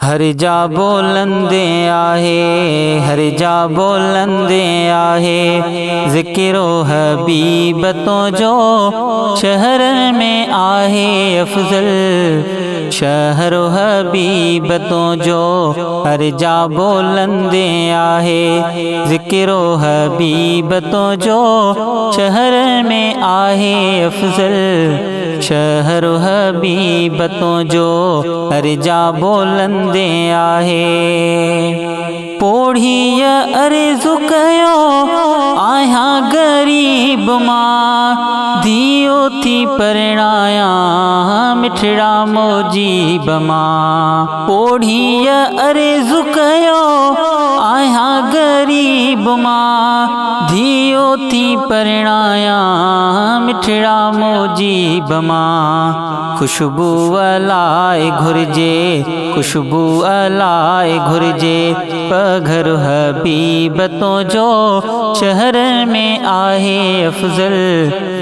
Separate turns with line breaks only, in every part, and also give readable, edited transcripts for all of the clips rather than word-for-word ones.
हर जा बोलंदे आहे, हर जा बोलंदे आहे। ज़िक्रो हबीब तो जो शहर में आहे अफ़ज़ल, शहर हबीब तो जो हर जा बोलंदे आहे। ज़िक्रो हबीब तो जो शहर में आहे अफ़ज़ल, शहर हबीब तो जो हर जा बोलंदे आहे। पोढ़ीय अर्ज़ु कयो आहियां गरीब मां, दियो थी परणाया मिठड़ा मोजीब मां। पोढ़ीय अर्ज़ु कयो आहियां गरीब मां, दियो थी परणाया मिठड़ा मोजीब मां। खुशबू अलाए घुरजे, खुशबू अलाए घुरजे, पघर हबीब तो जो शहर में आहे अफ़ज़ल,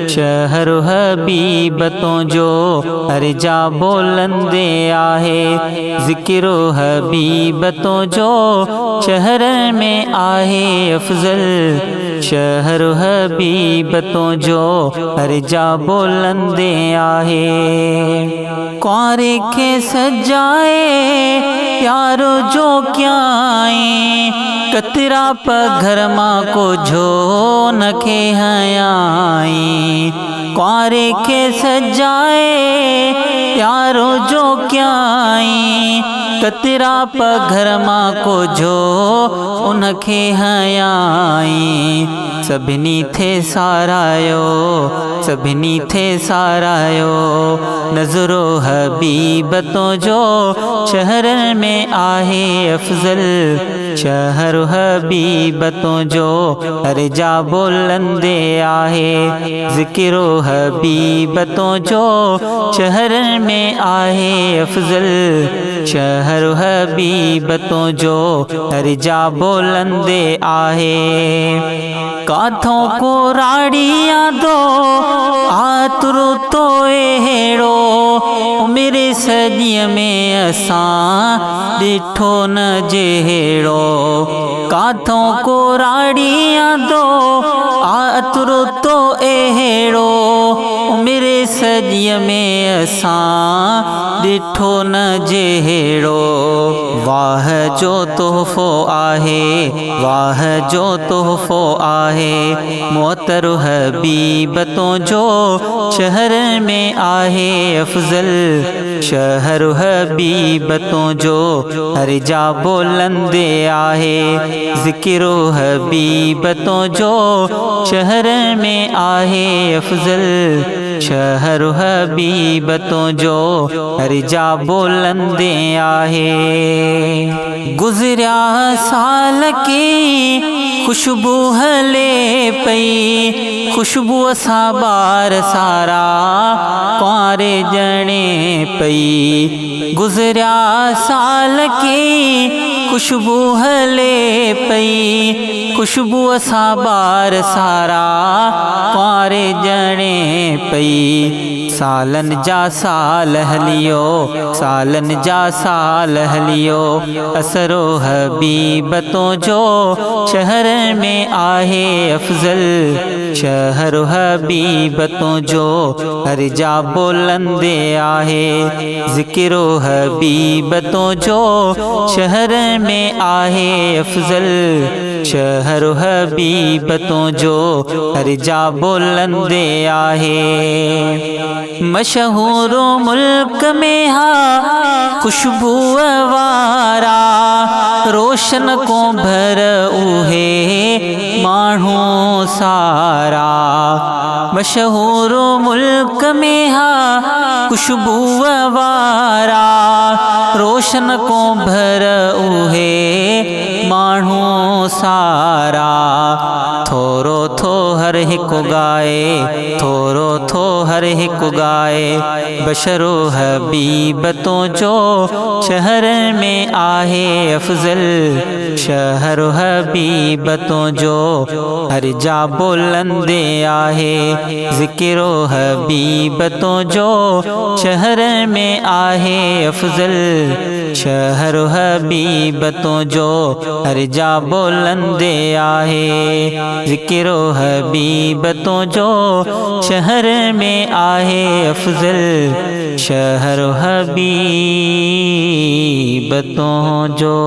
शहर हबीब तो जो हर जा बोलंदे आहे। ज़िक्रो हबीब तो जो शहर में आहे अफ़ज़ल, शहर हबीब तो जो हर जा बोलंदे आहे। कुंवारे खे सजाए प्यारो जो क्याई, कतरा पघर मां को झो नखे हयाई। कुंवारे खे सजाए प्यारो जो क्याई, कतरा पघर मां को झो उनखे हयाई। सभिनी थे सारायो, सभिनी थे सारायो, नज़रो हबीब तो जो शहर में आहे अफ़ज़ल, शहर हबीब तो जो हर जा बोलंदे आहे। ज़िक्रो हबीब तो जो शहर में आहे अफ़ज़ल, शहर हबीब तो जो हर जा बोलंदे आहे। काथों को राड़िया दो आतुरो तो हेड़ो, मेरे सॼीअ में असां ॾिठो न जहिड़ो। काथों को राड़िया दो आतुरो तो हेड़ो, मेरे सॼीअ में असां ॾिठो न जहिड़ो। वाह जो तोहफ़ो आहे, वाह जो तोहफ़ो आहे, मोहतर हबीब तो जो शहर में आहे अफ़ज़ल, शहर हबीब तो जो हर जा बोलंदे आहे। ज़िक्रो हबीब तो जो शहर में आहे अफ़ज़ल, शहर हबीब तो जो हर जा बोलंदे आहे। गुज़रिया साल की खुशबू हले पई, खुशबू असां ॿार सारा कुंवारे ॼणे पई। गुज़रिया साल की खुशबू हले पई, खुशबू असां ॿार सारा कुंवारे ॼणे पई। सालन जा साल हलियो, सालन जा साल हलियो, असरो हबीब तो जो शहर में आहे अफ़ज़ल, शहर हबीब तो जो हर जा बोलंदे आहे। ज़िक्रो हबीब तो जो शहर में आहे अफ़ज़ल, शहर हबीब तो जो हर जा बोलंदे आहे। मशहूर मुल्क में हा खुशबू वारा, रोशन को भर उहे माण्हू सारा। मशहूर मुल्क में हा खुशबू वारा, रोशन को भर उहे माण्हू सारा। थोरो थो हर हिकु ॻाए, थोरो थो हर हिकु ॻाए। बशरो हबीब तुंहिंजो शहर में आहे अफ़ज़ल, शहर हबीब तुंहिंजो हर जा बुलंदे आहे। ज़िक्रो हबीब तुंहिंजो शहर में आहे अफ़ज़ल, शहर हबीब तुंहिंजो हर जा बुलंदे आहे। ज़िक्रो हबीब तुंहिंजो शहर में आहे अफ़ज़ल, शहर हबीब तुंहिंजो।